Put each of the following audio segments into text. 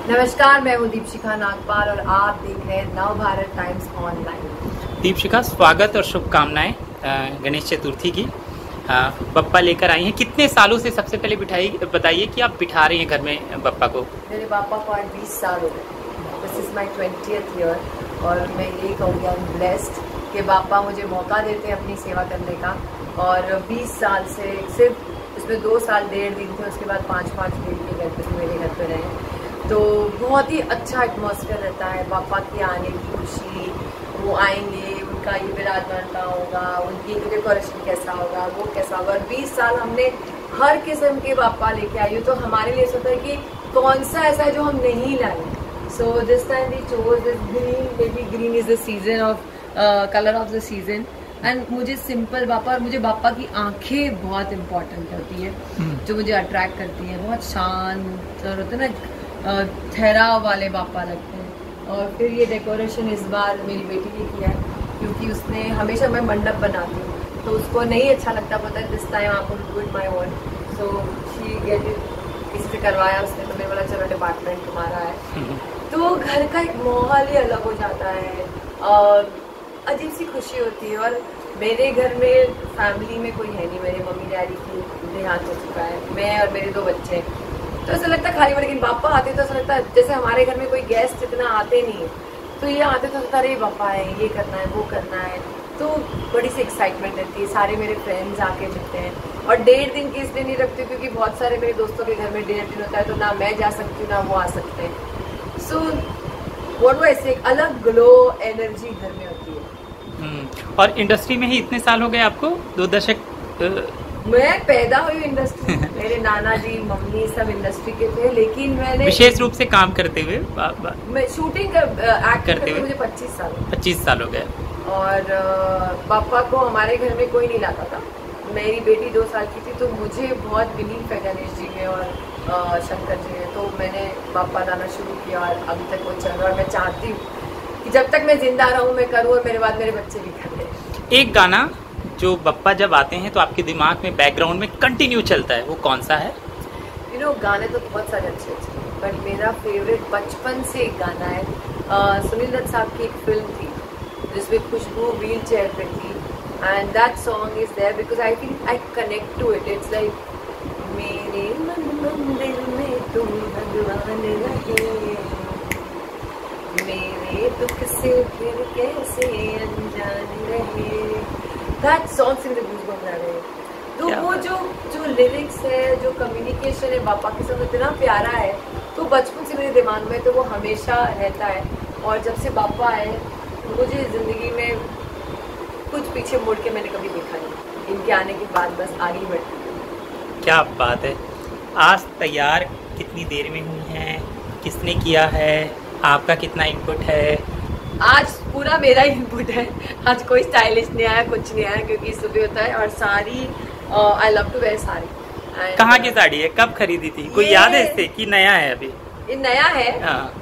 नमस्कार, मैं हूँ दीपशिखा नागपाल और आप देख रहे हैं नव भारत टाइम्स ऑनलाइन। दीपशिखा, स्वागत और शुभकामनाएं गणेश चतुर्थी की। बप्पा लेकर आई हैं, कितने सालों से सबसे पहले बताइए कि आप बिठा रही हैं घर में बप्पा को? मेरे पापा को आज 20 साल हो गए। This is my 20th year और मैं ये कहूँगी आई एम ब्लेस्ड कि पापा मुझे मौका देते हैं अपनी सेवा करने का। और 20 साल से सिर्फ उसमें 2 साल 1.5 दिन थे, उसके बाद 5-5 दिन के घर पे मेरे घर पे रहे। तो बहुत ही अच्छा एटमॉस्फेयर रहता है। पापा की आने की खुशी, वो आएंगे, उनका ये विराजमान का होगा, उनकी डेकोरेशन कैसा होगा, वो कैसा होगा। और 20 साल हमने हर किस्म के पापा लेके आई हूँ, तो हमारे लिए सोचा कि कौन सा ऐसा है जो हम नहीं लाए। So this time we chose this green, baby green is the season of colour of the season. And मुझे सिंपल पापा, और मुझे पापा की आंखें बहुत इम्पोर्टेंट होती है, जो मुझे अट्रैक्ट करती हैं। बहुत शांत और होते ना ठहराव वाले पापा लगते हैं। और फिर ये डेकोरेशन इस बार मेरी बेटी ने किया है, क्योंकि उसने हमेशा मैं मंडप बनाती हूँ तो उसको नहीं अच्छा लगता, पता है दिस टाइम आपको do it my own. So she get it, किसी से करवाया उसने, तो मेरे बोला चलो डिपार्टमेंट तुम्हारा है। तो घर का एक माहौल ही अलग हो जाता है, अजीब सी खुशी होती है। और मेरे घर में फैमिली में कोई है नहीं, मेरे मम्मी डैडी की देहांत हो चुका है, मैं और मेरे 2 बच्चे। तो ऐसा लगता है खाली, लेकिन पापा आते तो ऐसा लगता है जैसे हमारे घर में कोई गेस्ट इतना आते नहीं है, तो ये आते तो लगता है अरे पापा है, ये करना है, वो करना है। तो बड़ी सी एक्साइटमेंट रहती है। सारे मेरे फ्रेंड्स आके मिलते हैं। और 1.5 दिन की इसलिए नहीं रखती क्योंकि बहुत सारे मेरे दोस्तों के घर में 1.5 दिन होता है, तो ना मैं जा सकती हूँ ना वो आ सकते हैं। सो व्हाट वाई से एक अलग ग्लो एनर्जी घर में होती है। और इंडस्ट्री में ही इतने साल हो गए आपको? 2 दशक? मैं पैदा हुई इंडस्ट्री मेरे नाना जी मम्मी सब इंडस्ट्री के थे, लेकिन मैंने विशेष रूप से काम करते हुए मैं शूटिंग एक्ट करते हुए मुझे 25 साल हो गए। और पापा को हमारे घर में कोई नहीं लाता था। मेरी बेटी 2 साल की थी, तो मुझे बहुत बिलीव है गणेश जी में और शंकर जी में, तो मैंने पापा लाना शुरू किया और अभी तक वो चल रहा है। और मैं चाहती हूँ कि जब तक मैं जिंदा रहूँ मैं करूँ, और मेरे बाद मेरे बच्चे भी करें। एक गाना जो बप्पा जब आते हैं तो आपके दिमाग में बैकग्राउंड में कंटिन्यू चलता है, वो कौन सा है? यू नो, गाने तो बहुत सारे अच्छे अच्छे, बट मेरा फेवरेट बचपन से एक गाना है। सुनील दत्त साहब की एक फिल्म थी जिसमें खुशबू व्हील चेयर पे थी, and that song is there because I think I connect to it. It's like मेरे मन मंदिर में तुम भगवान रहे, मेरे दुख से फिर कैसे अनजान रहे। दैट सॉन्ग से मेरे गूज़बम्स आ रहे हैं। तो वो जो लिरिक्स है, जो कम्युनिकेशन है पापा के साथ इतना प्यारा है, तो बचपन से मेरे दिमाग में तो वो हमेशा रहता है। और जब से पापा आए, मुझे ज़िंदगी में कुछ पीछे मुड़ के मैंने कभी देखा नहीं। इनके आने के बाद बस आगे बढ़ती है। क्या बात है। आज तैयार कितनी देर में हुई हैं, किसने किया है, आपका कितना इनपुट है? आज पूरा मेरा इनपुट है। आज कोई स्टाइलिश नहीं आया, कुछ नहीं आया, क्योंकि सुबह होता है। और sari, I love to wear sari. कहाँ की साड़ी है, कब खरीदी थी, कोई याद है इससे कि नया है अभी? ये नया है,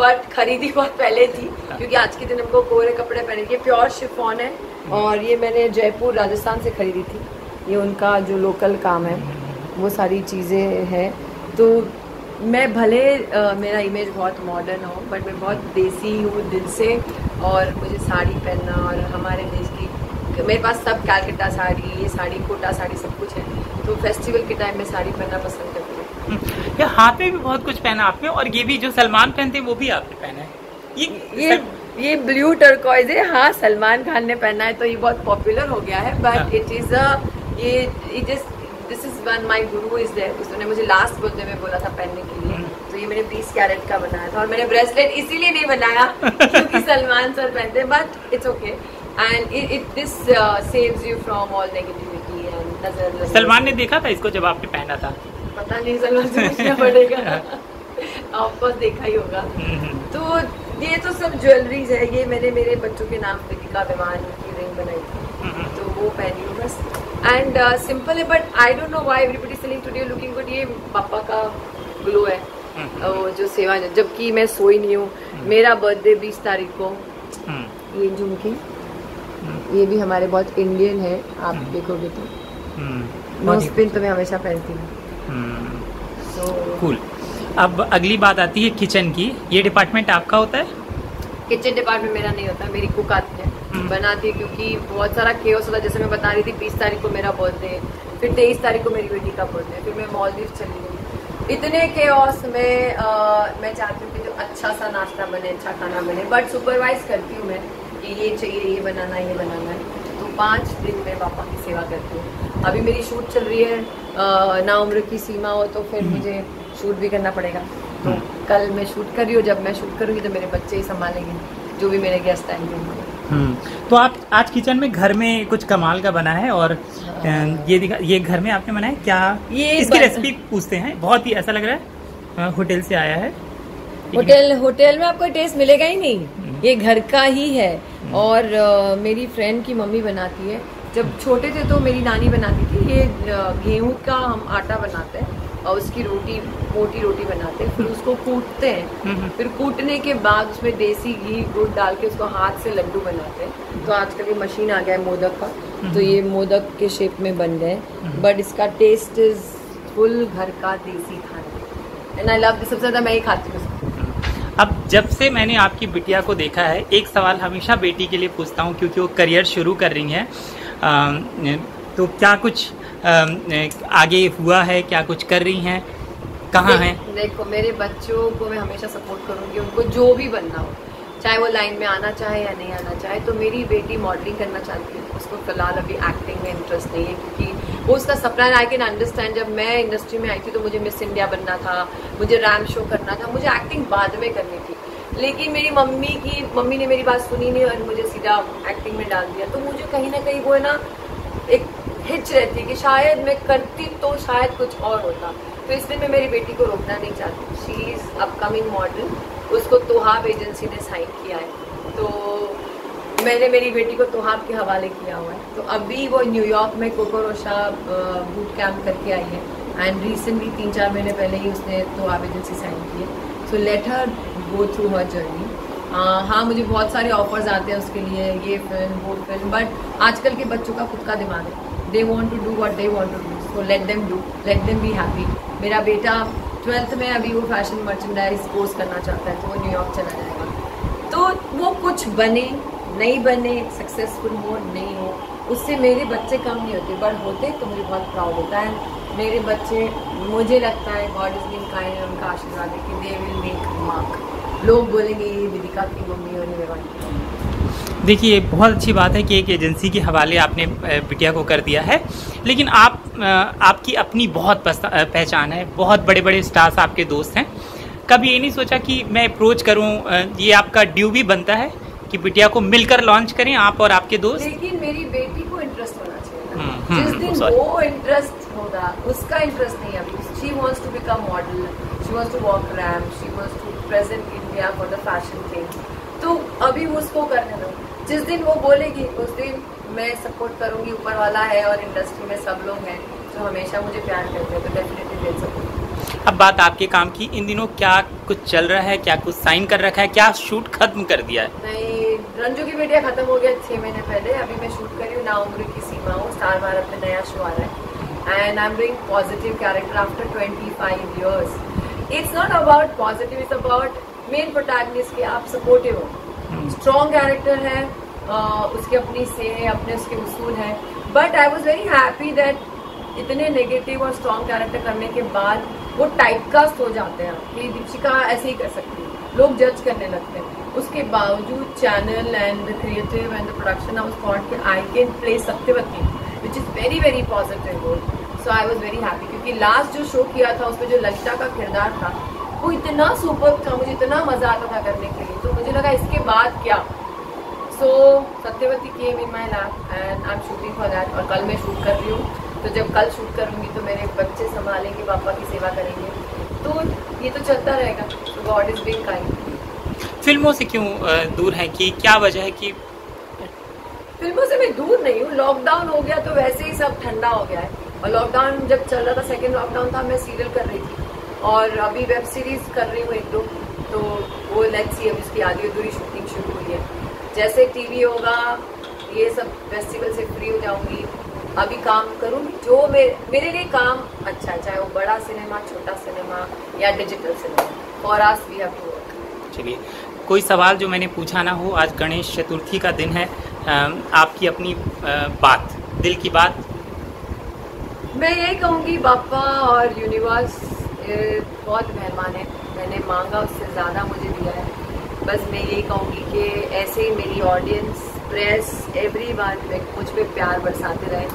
बट खरीदी बहुत पहले थी, क्योंकि आज के दिन हमको कोरे कपड़े पहने के। प्योर शिफॉन है, और ये मैंने जयपुर राजस्थान से खरीदी थी। ये उनका जो लोकल काम है, वो सारी चीज़ें हैं। तो मैं भले मेरा इमेज बहुत मॉडर्न हो, बट मैं बहुत देसी हूँ दिल से। और मुझे साड़ी पहनना, और हमारे देश की, मेरे पास सब कैलकटा साड़ी, ये साड़ी, कोटा साड़ी, सब कुछ है। तो फेस्टिवल के टाइम में साड़ी पहनना पसंद करती हूँ। ये हाथ में भी बहुत कुछ पहना आपने, और ये भी जो सलमान पहनते हैं वो भी आपने पहना है। ये ब्लू टर्कोइज है। हाँ, सलमान खान ने पहना है, तो ये बहुत पॉपुलर हो गया है। But it is this is one my guru is there. उसने मुझे लास्ट बर्थडे में बोला था पहनने के लिए, तो ये मैंने 20 कैरेट का बनाया था। और मैंने ब्रेसलेट इसीलिए नहीं बनाया क्योंकि सलमान सर पहनते हैं, but it's okay. And it this saves you from all negativity and नजर। सलमान ने देखा था इसको जब आपने पहना था? पता नहीं, सलमान से पूछना पड़ेगा। ऑफकोर्स देखा ही होगा। तो ये तो सब ज्वेलरीज है। ये मैंने मेरे बच्चों के नाम दीपिका विमान की रिंग बनाई थी, तो वो पहनी हूँ बस। एंड सिंपल है, but I don't know why everybody saying today looking good. ये पापा का ग्लो है, जो सेवा, जबकि मैं सोई नहीं हूँ। मेरा बर्थडे 20 तारीख को। ये झुमकी, ये भी हमारे बहुत इंडियन है, आप देखोगे तो। नोस्पिन तो मैं हमेशा पहनती हूँ। कूल। अब अगली बात आती है किचन की। ये डिपार्टमेंट आपका होता है? किचन डिपार्टमेंट मेरा नहीं होता, मेरी कुक आती है बनाती है, क्योंकि बहुत सारा केओस होता है। जैसे मैं बता रही थी 20 तारीख को मेरा बर्थडे, फिर 23 तारीख को मेरी बेटी का बर्थडे, फिर मैं मालदीव चली गई। इतने केओस में मैं चाहती हूँ कि जो अच्छा सा नाश्ता बने, अच्छा खाना बने, बट सुपरवाइज करती हूँ मैं कि ये चाहिए, ये बनाना है। तो 5 दिन में पापा की सेवा करती हूँ। अभी मेरी शूट चल रही है, ना उम्र की सीमा हो तो फिर मुझे शूट भी करना पड़ेगा। तो कल मैं शूट कर रही हूँ, जब मैं शूट करूँगी तो मेरे बच्चे ही संभालेंगे जो भी मेरे गेस्ट आएंगे। तो आप आज किचन में घर में कुछ कमाल का बना है, और ये घर में आपने बनाया क्या? ये इसकी रेसिपी पूछते हैं। बहुत ही ऐसा लग रहा है होटल से आया है। होटल में आपको टेस्ट मिलेगा ही नहीं, ये घर का ही है। और मेरी फ्रेंड की मम्मी बनाती है। जब छोटे थे तो मेरी नानी बनाती थी। ये गेहूं का हम आटा बनाते हैं और उसकी रोटी, मोटी रोटी बनाते हैं, फिर उसको कूटते हैं, फिर कूटने के बाद उसमें देसी घी गुड़ डाल के उसको हाथ से लड्डू बनाते हैं। तो आजकल ये मशीन आ गया है मोदक का, तो ये मोदक के शेप में बन गए, बट इसका टेस्ट इज फुल घर का देसी खाना, एंड आई लव। सबसे ज्यादा मैं ही खाती हूँ। अब जब से मैंने आपकी बिटिया को देखा है, एक सवाल हमेशा बेटी के लिए पूछता हूँ, क्योंकि वो करियर शुरू कर रही हैं, तो क्या कुछ आगे हुआ है, क्या कुछ कर रही हैं, कहाँ हैं? देखो, मेरे बच्चों को मैं हमेशा सपोर्ट करूँगी, उनको जो भी बनना हो, चाहे वो लाइन में आना चाहे या नहीं आना चाहे। तो मेरी बेटी मॉडलिंग करना चाहती है, उसको फिलहाल अभी एक्टिंग में इंटरेस्ट नहीं है, क्योंकि वो उसका सपना है। आई कैन अंडरस्टैंड, जब मैं इंडस्ट्री में आई थी तो मुझे मिस इंडिया बनना था, मुझे रैम शो करना था, मुझे एक्टिंग बाद में करनी थी। लेकिन मेरी मम्मी ने मेरी बात सुनी नहीं और मुझे सीधा एक्टिंग में डाल दिया। तो मुझे कहीं ना कहीं वो है ना, एक हिच रहती है कि शायद मैं करती तो शायद कुछ और होता। तो इसलिए मैं मेरी बेटी को रोकना नहीं चाहती। शी इज अपकमिंग मॉडल, उसको तोहाब एजेंसी ने साइन किया है, तो मैंने मेरी बेटी को तोहाब के हवाले किया हुआ है। तो अभी वो न्यूयॉर्क में कोकोरोशा बूट कैंप करके आई है, एंड रिसेंटली 3-4 महीने पहले ही उसने तोहाब एजेंसी साइन की है। So let her go through हर जर्नी। हाँ, मुझे बहुत सारे ऑफर्स आते हैं उसके लिए, ये फिल्म वो फिल्म, बट आजकल के बच्चों का खुद का दिमाग है। They want to do what they want to do, so let them do, let them be happy. मेरा बेटा 12th में अभी वो फैशन मर्चेंडाइज कोर्स करना चाहता है, तो वो न्यूयॉर्क चला जाएगा। तो वो कुछ बने नहीं बने, सक्सेसफुल हो नहीं हो, उससे मेरे बच्चे कम नहीं होते, बट होते तो मुझे बहुत प्राउड होता है। मेरे बच्चे, मुझे लगता है गॉड इज बीन काइंड, उनका आशीर्वाद है कि दे विल मेक मार्क। लोग बोलेंगे ये विदिका की मम्मी और ये। देखिए, बहुत अच्छी बात है कि एक एजेंसी के हवाले आपने बिटिया को कर दिया है, लेकिन आपकी अपनी बहुत पहचान है, बहुत बड़े बड़े स्टार्स आपके दोस्त हैं। कभी ये नहीं सोचा कि मैं अप्रोच करूं, ये आपका ड्यू भी बनता है कि बिटिया को मिलकर लॉन्च करें आप और आपके दोस्त? लेकिन मेरी बेटी को इंटरेस्ट होना चाहिए। जिस दिन वो इंटरेस्ट होगा, उसका इंटरेस्ट नहीं है अभी। She wants to become model, she wants to walk ramp, she wants to present India for the fashion thing. तो अभी उसको करने दो, जिस दिन वो बोलेगी उस दिन मैं सपोर्ट करूंगी। ऊपर वाला है और इंडस्ट्री में सब लोग हैं जो हमेशा मुझे प्यार करते हैं, तो डेफिनेटली दे सकूँ। अब बात आपके काम की, इन दिनों क्या कुछ चल रहा है, क्या कुछ साइन कर रखा है, क्या शूट खत्म कर दिया है? नहीं, रंजू की बेटिया खत्म हो गया 6 महीने पहले। अभी मैं शूट कर रही हूँ ना उम्र की सीमा हो, स्टार भारत में नया शो आ रहा है, and I am doing positive character after 25 years। It's not about positive, it's about main protagonist के आप सपोर्टिव हो। स्ट्रॉन्ग कैरेक्टर है, उसकी अपनी से है, अपने उसके उसूल है, but I was very happy that इतने नेगेटिव और स्ट्रॉन्ग कैरेक्टर करने के बाद वो टाइपकास्ट हो जाते हैं कि दीपिका ऐसे ही कर सकती है, लोग जज करने लगते हैं। उसके बावजूद channel and the creative and the production house thought कि I can play Satyavati, which is very very positive role. So I was very happy, क्योंकि लास्ट जो शो किया था उसमें जो ललिता का किरदार था वो इतना सुपर था, मुझे इतना मजा आता था करने के लिए। तो मुझे लगा इसके बाद क्या। So Satyavati came in my lap and I am shooting for that, और कल मैं शूट कर रही हूँ। तो जब कल शूट करूंगी तो मेरे बच्चे संभालेंगे, पापा की सेवा करेंगे, तो ये तो चलता रहेगा। तो गॉड इज बीइंग काइंड। फिल्मों से क्यों दूर है, कि क्या वजह है कि? फिल्मों से मैं दूर नहीं हूँ, लॉकडाउन हो गया तो वैसे ही सब ठंडा हो गया है। और लॉकडाउन जब चल रहा था, सेकेंड लॉकडाउन था, मैं सीरियल कर रही थी और अभी वेब सीरीज कर रही हूँ 1-2, तो वो लेट्स सी, अब इसकी आधी अधूरी शूटिंग शुरू हुई है। जैसे टीवी होगा, ये सब फेस्टिवल से फ्री हो जाऊंगी अभी काम करूँगी जो मेरे लिए काम अच्छा है, चाहे वो बड़ा सिनेमा, छोटा सिनेमा या digital cinema. For us we have to work. चलिए, कोई सवाल जो मैंने पूछा ना हो, आज गणेश चतुर्थी का दिन है, आपकी अपनी बात, दिल की बात। मैं यही कहूँगी, बापा और यूनिवर्स बहुत मेहरबान है, मैंने मांगा उससे ज़्यादा मुझे दिया है। बस मैं यही कहूँगी कि ऐसे ही मेरी ऑडियंस, प्रेस, एवरीवन मुझ पे प्यार बरसाते रहे।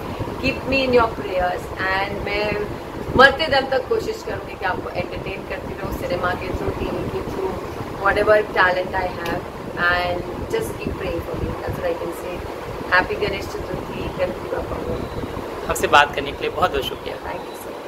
Keep me in your prayers and मैं मरते दम तक कोशिश करूँगी कि आपको एंटरटेन करती रहूँ, सिनेमा के थ्रू, टीवी के through, whatever talent I have, and just keep praying for me. That's what I can say. Happy Ganesh Chaturthi, Ganpati Bappa. आपसे बात करने के लिए बहुत बहुत शुक्रिया। Thank you so much.